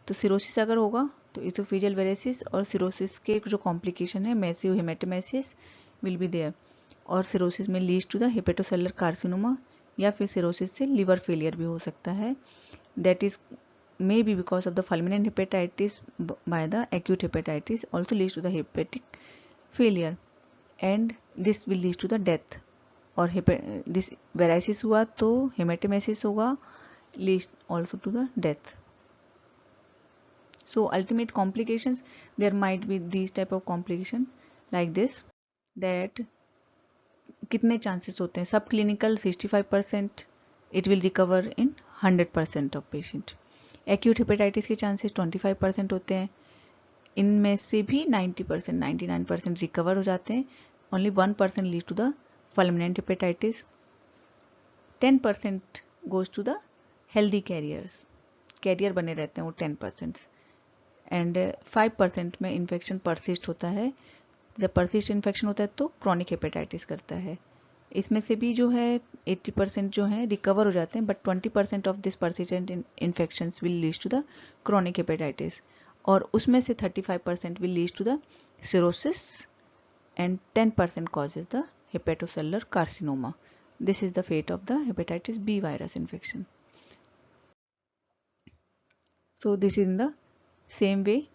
Speaker 1: तो cirrhosis अगर होगा तो esophageal varices और cirrhosis के जो complication है massive hematemesis will be there, और cirrhosis में leads to the hepatocellular carcinoma या फिर cirrhosis से liver failure भी हो सकता है. That is may be because of the fulminant hepatitis by the acute hepatitis also leads to the hepatic failure, and this will lead to the death. और this varices हुआ तो haematemesis होगा, lead also to the death. So ultimate complications, there might be these type of complication like this. That कितने chances होते हैं. Subclinical 65%, it will recover in 100% of patient. Acute hepatitis के chances 25% होते हैं, इनमें से भी 90%, 99% रिकवर हो जाते हैं. Only 1% lead to the fulminant hepatitis. 10% goes to the healthy carriers, carrier बने रहते हैं वो 10%. एंड 5% में इन्फेक्शन परसिस्ट होता है. जब परसिस्ट इन्फेक्शन होता है तो क्रॉनिक हेपेटाइटिस करता है. इसमें से भी जो है 80% जो है रिकवर हो जाते हैं, but 20% of this persistent infections will lead to the chronic hepatitis, और उसमें से 35% will lead to the cirrhosis and 10% causes the hepatocellular carcinoma. This is the fate of the hepatitis B virus infection. So this is in the same way.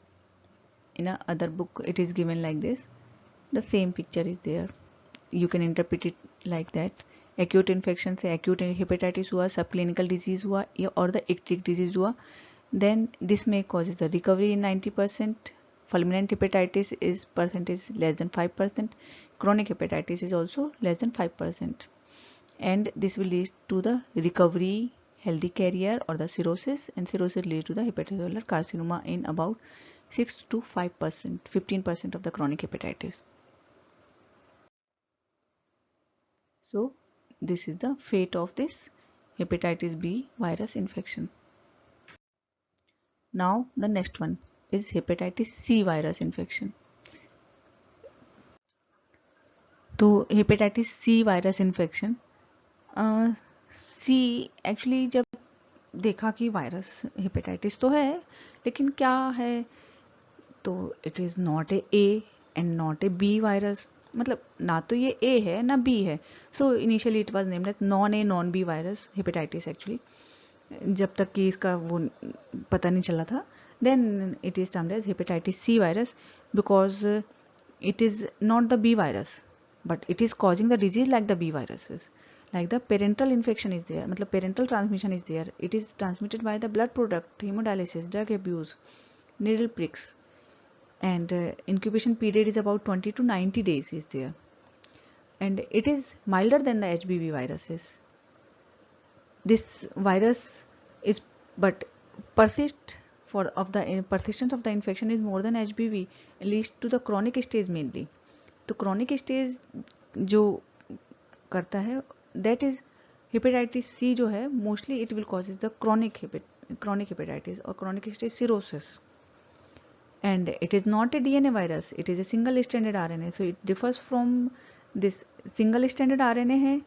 Speaker 1: In a other book it is given like this. The same picture is there. You can interpret it like that. Acute infection से acute hepatitis हुआ, subclinical disease हुआ और the icteric disease हुआ, then this may causes the recovery in 90%. Fulminant hepatitis is percentage less than 5%. Chronic hepatitis is also less than 5%. And this will lead to the recovery, healthy carrier or the cirrhosis, and cirrhosis leads to the hepatocellular carcinoma in about 6 to 5%, 15% of the chronic hepatitis. So this is the fate of this hepatitis B virus infection. Now the next one. is hepatitis C virus infection. तो hepatitis C virus infection, सी actually जब देखा कि virus hepatitis तो है लेकिन क्या है, तो it is not A and not a B virus, मतलब ना तो ये ए है ना बी है. So initially it was named as non A non B virus hepatitis actually, जब तक कि इसका वो पता नहीं चला था. Then it is termed as hepatitis C virus because it is not the B virus but it is causing the disease like the B viruses, like the parental infection is there, मतलब parental transmission is there. It is transmitted by the blood product, hemodialysis, drug abuse, needle pricks, and incubation period is about 20 to 90 days is there, and it is milder than the HBV viruses. This virus is but persist for of the persistence of the infection is more than HBV, leads to the chronic stage mainly. तो chronic stage जो करता है that is hepatitis C जो है mostly it will causes the chronic hepatitis or chronic stage cirrhosis, and it is not a DNA virus, it is a single stranded RNA, so it differs from this single stranded RNA है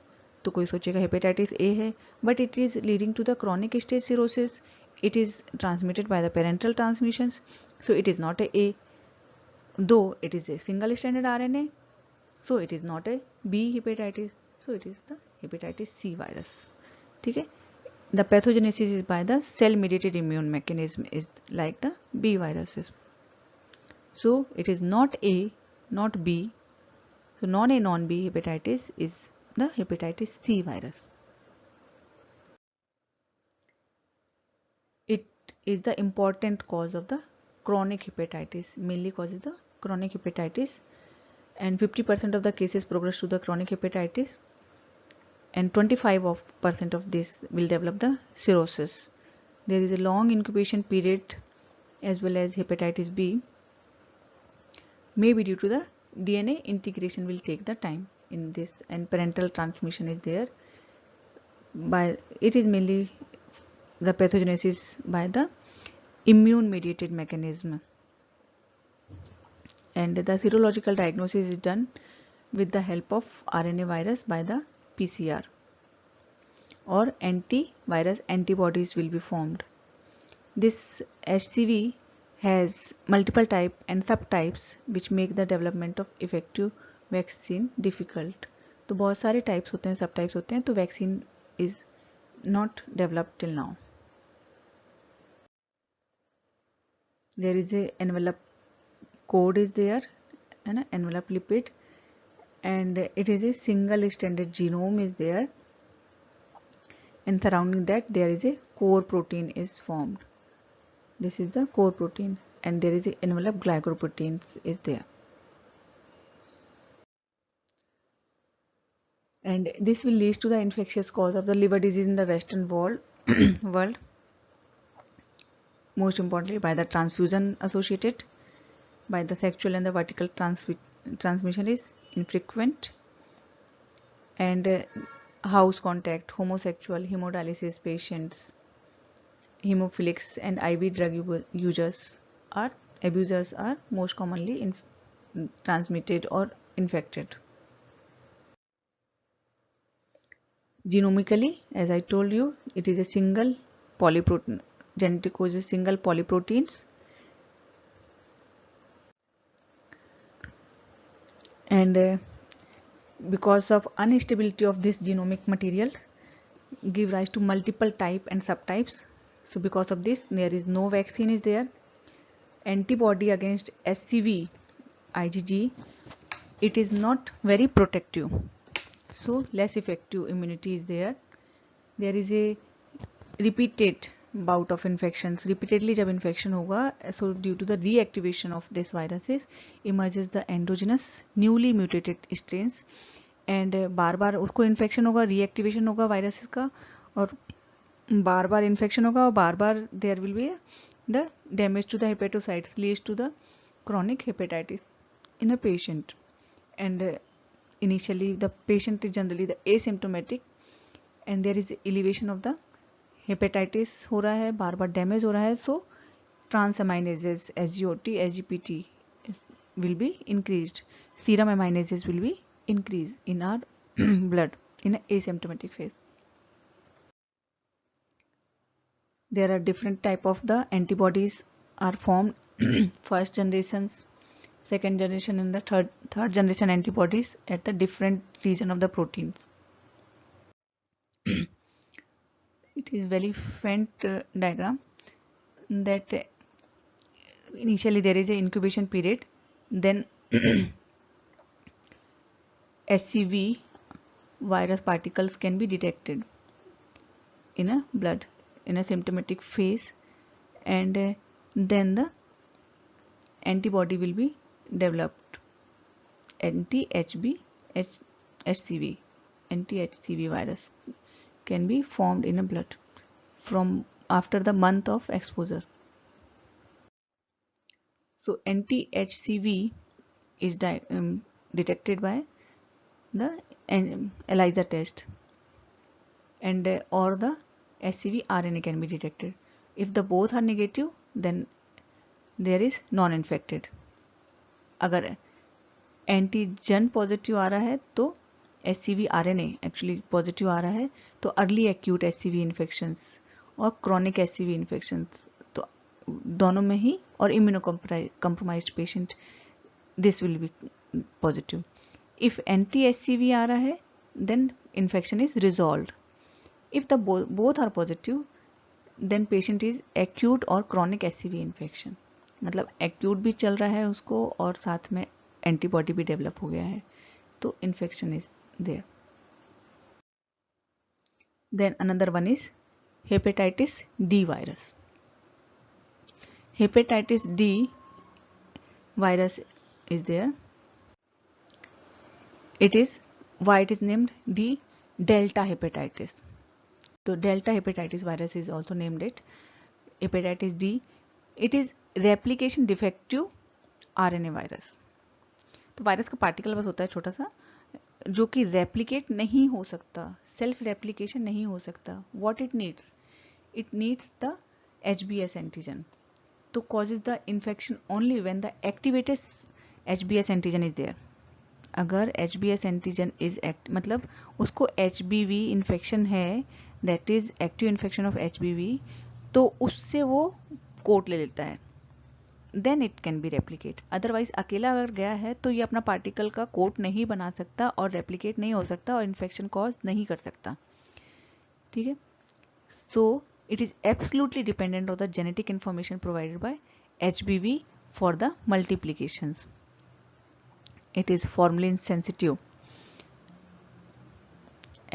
Speaker 1: तो कोई सोचेगा hepatitis A है, but it is leading to the chronic stage cirrhosis. It is transmitted by the parental transmissions, so it is not a though it is a single stranded RNA, so it is not a B hepatitis, so it is the hepatitis C virus. ठीक है. The pathogenesis is by the cell mediated immune mechanism is like the B viruses. So it is not A, not B. So non A non B hepatitis is the hepatitis C virus. It is the important cause of the chronic hepatitis, mainly causes the chronic hepatitis, and 50% of the cases progress to the chronic hepatitis, and 25% of this will develop the cirrhosis. There is a long incubation period as well as hepatitis B may be due to the DNA integration will take the time in this, and parental transmission is there. By it is mainly the pathogenesis by the immune mediated mechanism, and the serological diagnosis is done with the help of RNA virus by the PCR, or antivirus antibodies will be formed. This HCV has multiple types and subtypes which make the development of effective vaccine difficult. तो बहुत सारे types होते हैं, subtypes होते हैं, तो vaccine is not developed till now. There is a envelope code is there, and envelope lipid, and it is a single stranded genome is there, and surrounding that there is a core protein is formed. This is the core protein, and there is a envelope glycoproteins is there, and this will lead to the infectious cause of the liver disease in the Western world. Most importantly by the transfusion associated, by the sexual and the vertical transmission is infrequent, and house contact, homosexual, hemodialysis patients, hemophilics, and IV drug abusers are most commonly transmitted or infected. Genomically, as I told you, it is a single polyprotein. Genetic cause is single polyproteins, and because of instability of this genomic material give rise to multiple type and subtypes. So because of this there is no vaccine is there. Antibody against SCV IgG, it is not very protective, so less effective immunity is there. There is a repeated bout of infections, repeatedly जब infection होगा, so due to the reactivation of this viruses emerges the endogenous newly mutated strains, and बार बार उसको infection होगा, reactivation होगा viruses का, और बार बार infection होगा, और बार बार there will be the damage to the hepatocytes, leads to the chronic hepatitis in a patient. And initially the patient is generally the asymptomatic, and there is elevation of the hepatitis हो रहा है, बार बार damage हो रहा है, सो transaminases SGOT, SGPT will be increased. Serum aminases will be increased in our blood in an asymptomatic phase. There are different type of the antibodies are formed. First generations, second generation, and the third generation antibodies at the different region of the proteins. It is very faint diagram that initially there is a incubation period, then HCV virus particles can be detected in a blood in a symptomatic phase, and then the antibody will be developed. HCV virus can be formed in a blood from after the month of exposure. So anti-HCV is detected by the ELISA test, and or the HCV RNA can be detected. If the both are negative, then there is non-infected. अगर antigen positive आ रहा है तो HCV RNA actually positive आ रहा है तो early acute HCV infections और क्रॉनिक HCV इन्फेक्शंस तो दोनों में ही, और immuno compromised patient this will be positive. If anti HCV आ रहा है then infection is resolved. If the both are positive then patient is acute और क्रॉनिक HCV इन्फेक्शन. मतलब एक्यूट भी चल रहा है उसको और साथ में एंटीबॉडी भी डेवलप हो गया है, तो infection is there. Then another one is hepatitis D virus. Hepatitis D virus is there. It is why it is named D delta hepatitis. So delta hepatitis virus is also named it. Hepatitis D. It is replication defective RNA virus. तो virus का particle बस होता है छोटा सा जो कि replicate नहीं हो सकता, सेल्फ रेप्लिकेशन नहीं हो सकता. What it needs the HBs antigen to causes the infection only when the activated HBs antigen is there. अगर HBs antigen is मतलब उसको HBV infection है, that is active infection of HBV, तो उससे वो कोट ले लेता है, then it can be replicate. Otherwise अकेला अगर गया है तो ये अपना पार्टिकल का कोट नहीं बना सकता और रेप्लिकेट नहीं हो सकता और इन्फेक्शन कॉज नहीं कर सकता. ठीक है. सो it is absolutely dependent on the genetic information provided by HBV for the multiplications. It is formalin sensitive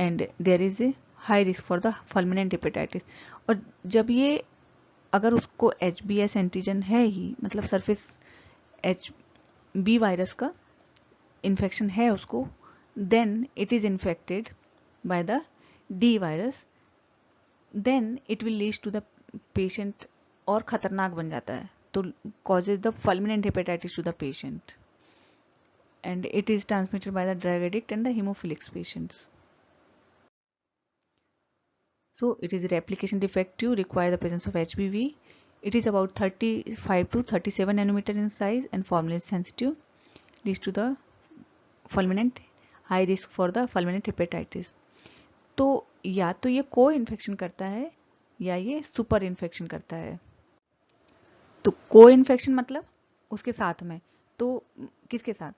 Speaker 1: and there is a high risk for the fulminant hepatitis. और जब ये अगर उसको HBs एंटीजन है ही, मतलब सरफेस HB वायरस का infection है उसको, then it is infected by the D virus, then it will lead to the patient और खतरनाक बन जाता है, तो causes the fulminant hepatitis to the patient and it is transmitted by the drug addict and the hemophilic patients. So it is replication defective, require the presence of HBV. It is about 35 to 37 nanometer in size and formalin sensitive, leads to the fulminant, high risk for the fulminant hepatitis. तो या तो ये को infection करता है या ये super infection करता है. तो को इन्फेक्शन मतलब उसके साथ में, तो किसके साथ?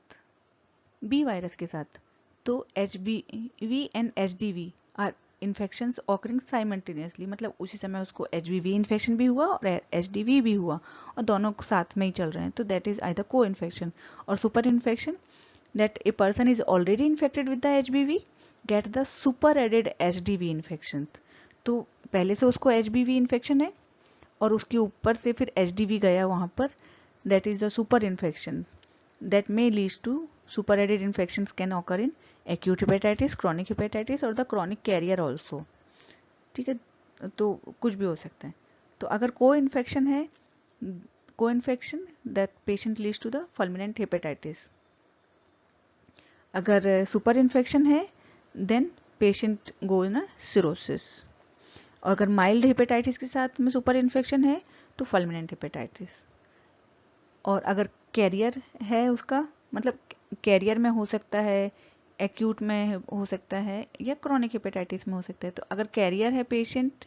Speaker 1: बी वायरस के साथ. तो HBV and HDV are infections occurring simultaneously, मतलब उसी समय उसको HBV इन्फेक्शन भी हुआ और HDV भी हुआ और दोनों साथ में ही चल रहे हैं, तो दैट इज आइदर को इन्फेक्शन. और super infection, that a person is already infected with the HBV get the super added HDV infection. तो पहले से उसको HBV इन्फेक्शन है और उसके ऊपर से फिर HDV गया वहां पर, that is the super infection that may lead to super added infections can occur in acute hepatitis, chronic hepatitis और the chronic carrier also. ठीक है, तो कुछ भी हो सकता है. तो अगर को इन्फेक्शन है, को infection that patient leads to the fulminant hepatitis. अगर सुपर इन्फेक्शन है देन पेशेंट गो इन cirrhosis. और अगर माइल्ड हेपेटाइटिस के साथ में सुपर इन्फेक्शन है तो फल्मिनेंट हेपेटाइटिस। और अगर कैरियर है उसका, मतलब कैरियर में हो सकता है, एक्यूट में हो सकता है, या क्रॉनिक हेपेटाइटिस में हो सकता है। तो अगर कैरियर है पेशेंट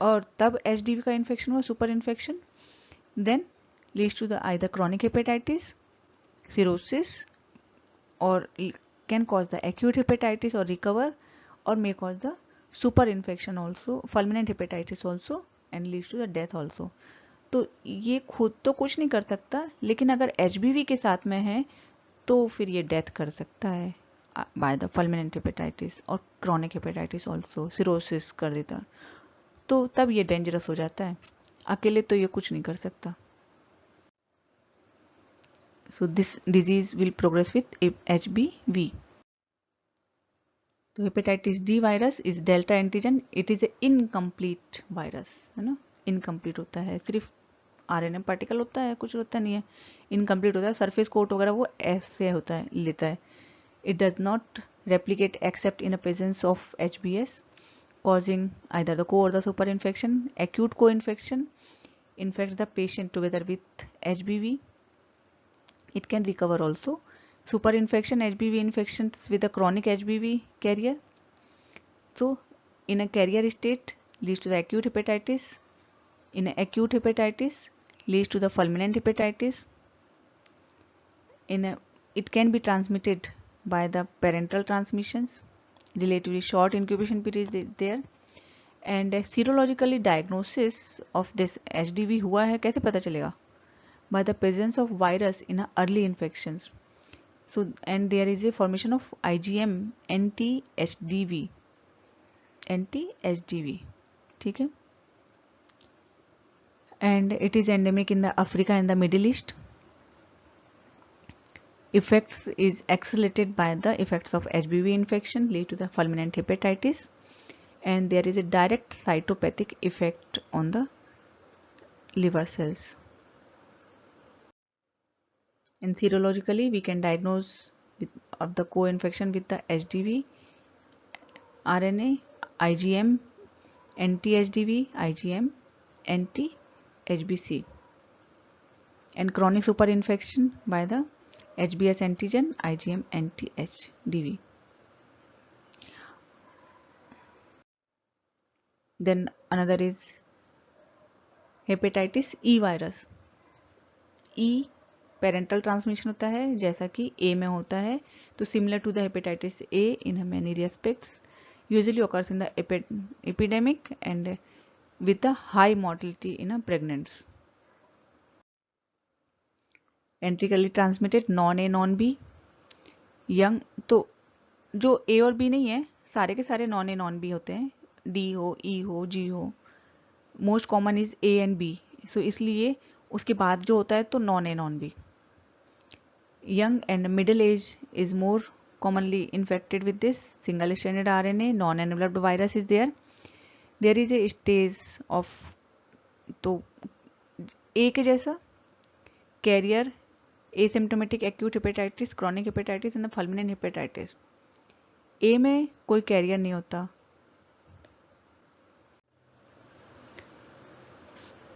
Speaker 1: और तब एचडीवी का इन्फेक्शन हुआ, super infection, then leads to the either chronic hepatitis, cirrhosis, or can cause the acute hepatitis or recover, or may cause the super infection also, fulminant hepatitis also, and leads to the death also. तो ये खुद तो कुछ नहीं कर सकता, लेकिन अगर HBV के साथ में है तो फिर ये डेथ कर सकता है बाय द fulminant hepatitis, और chronic hepatitis also cirrhosis कर देता, तो तब ये डेंजरस हो जाता है। अकेले तो ये कुछ नहीं कर सकता। So this disease will progress with HBV. तो hepatitis D virus is delta antigen, it is A incomplete virus, है ना, इनकम्प्लीट होता है, सिर्फ आरएनए पार्टिकल होता है, कुछ होता नहीं है, इनकम्प्लीट होता है, सरफेस कोट वगैरह वो ऐसे होता है, लेता है। It does not replicate except in the presence of HBS, causing either the co or the super infection. Acute co-infection infects the patient together with HBV. It can recover also. Super infection, HBV infections with a chronic HBV carrier. So in a carrier state leads to the acute hepatitis. In a acute hepatitis leads to the fulminant hepatitis. It can be transmitted by the parental transmissions. Relatively short incubation period is there. And serologically diagnosis of this HDV हुआ है कैसे पता चलेगा? By the presence of virus in early infections. So and there is a formation of IgM anti-HDV, ठीक है, and it is endemic in the Africa and the Middle East. Effects is accelerated by the effects of HBV infection lead to the fulminant hepatitis, and there is a direct cytopathic effect on the liver cells. And serologically we can diagnose of the co-infection with the HDV RNA, IgM anti-HDV, IgM anti-HBC, and chronic superinfection by the HBS antigen, IgM anti-HDV. Then another is hepatitis E virus. E parenteral transmission होता है जैसा कि A में होता है, तो similar to the hepatitis A in many respects, usually occurs in the epidemic and with a high mortality in a pregnant. Enterically transmitted non A non B young, तो जो A और B नहीं है सारे के सारे नॉन ए नॉन बी होते हैं, D हो E हो G हो, most common is A and B, सो इसलिए उसके बाद जो होता है तो non A non B. Young and middle age is more commonly infected with this single stranded RNA non-enveloped virus is there. There is a stage of, तो A के जैसा carrier asymptomatic acute hepatitis, chronic hepatitis and the fulminant hepatitis. A में कोई carrier नहीं होता,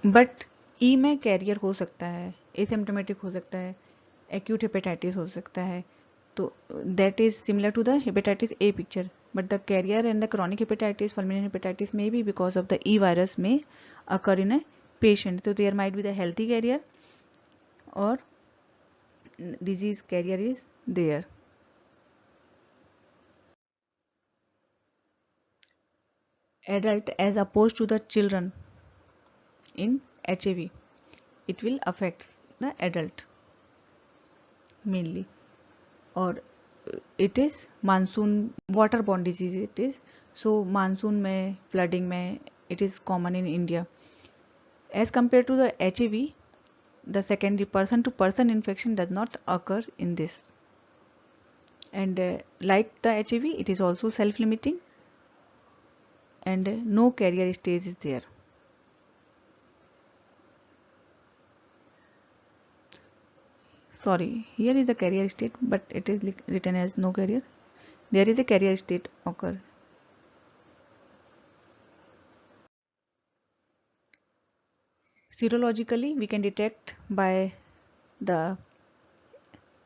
Speaker 1: but E में carrier हो सकता है, asymptomatic हो सकता है, acute hepatitis हो सकता है, तो that is similar to the hepatitis A picture, but the carrier and the chronic hepatitis, fulminant hepatitis may be because of the E virus may occur in a patient. So there might be the healthy carrier or disease carrier is there. Adult as opposed to the children in HAV, it will affect the adult mainly, or it is monsoon waterborne disease it is, so monsoon में flooding में it is common in India. As compared to the HAV, the secondary person to person infection does not occur in this, and like the HAV it is also self-limiting and no carrier stage is there. Sorry, here is the carrier state, but it is written as no carrier. There is a carrier state occur. serologically we can detect by the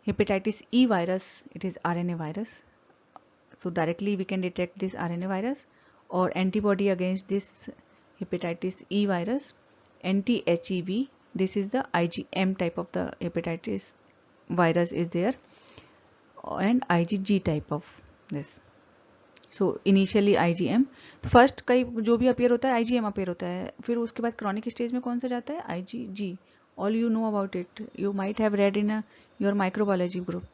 Speaker 1: hepatitis E virus, it is RNA virus. So directly we can detect this RNA virus, or antibody against this hepatitis E virus, anti-HEV. This is the IgM type of the hepatitis virus is there, and IgG type of this. So initially IgM, तो first कई जो भी appear होता है IgM appear होता है, फिर उसके बाद क्रॉनिक स्टेज में कौन सा जाता है IgG. All you know about it, you might have read in your microbiology group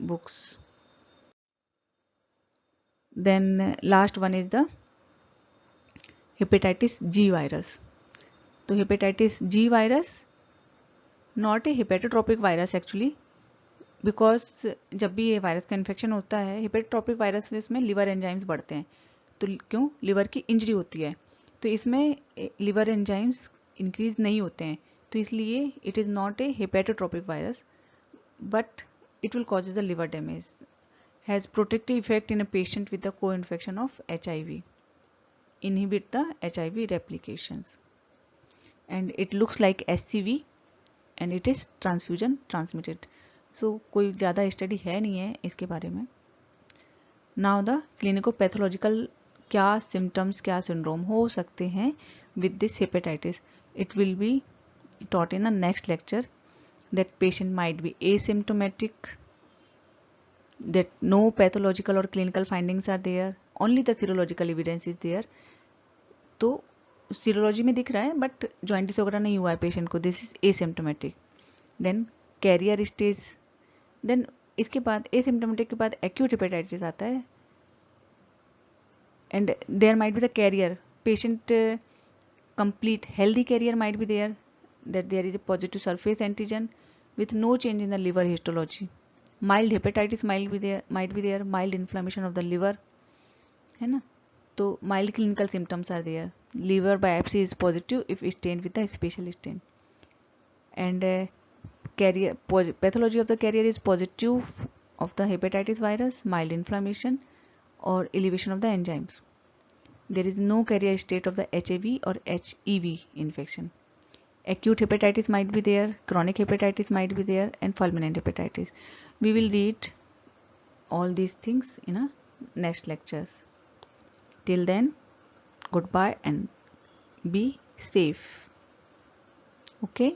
Speaker 1: books. Then last one is the hepatitis G virus. तो hepatitis G virus not a hepatotropic virus actually, because जब भी ये virus का infection होता है hepatotropic virus में liver enzymes बढ़ते हैं, तो क्यों, लिवर की इंजरी होती है, तो इसमें लिवर एंजाइम्स इंक्रीज नहीं होते हैं, तो इसलिए it is not a hepatotropic virus, but it will causes the liver damage, has protective effect in a patient with the co-infection of HIV, inhibit the HIV replications, and it looks like HCV and it is transfusion transmitted. So कोई ज़्यादा study है नहीं है इसके बारे में. Now the clinico-pathological क्या symptoms क्या syndrome हो सकते हैं with this hepatitis, it will be taught in the next lecture. That patient might be asymptomatic, that no pathological or clinical findings are there, only the serological evidence is there. तो serology में दिख रहा है but jaundice वगैरह नहीं हुआ है patient को, this is asymptomatic. Then carrier stage, then इसके बाद एसिम्टोमेटिक के बाद एक्यूट हेपेटाइटिस आता है, and there might be the carrier patient, complete healthy carrier might be there, that there is a positive surface antigen with no change in the liver histology. Mild hepatitis might be there, mild inflammation of the liver, है ना, तो mild clinical symptoms are there. Liver biopsy is positive if stained with the special stain, and carrier pathology of the carrier is positive of the hepatitis virus, mild inflammation or elevation of the enzymes. There is no carrier state of the HIV or HEV infection. Acute hepatitis might be there, chronic hepatitis might be there, and fulminant hepatitis. We will read all these things in a next lectures. Till then, goodbye and be safe. Okay.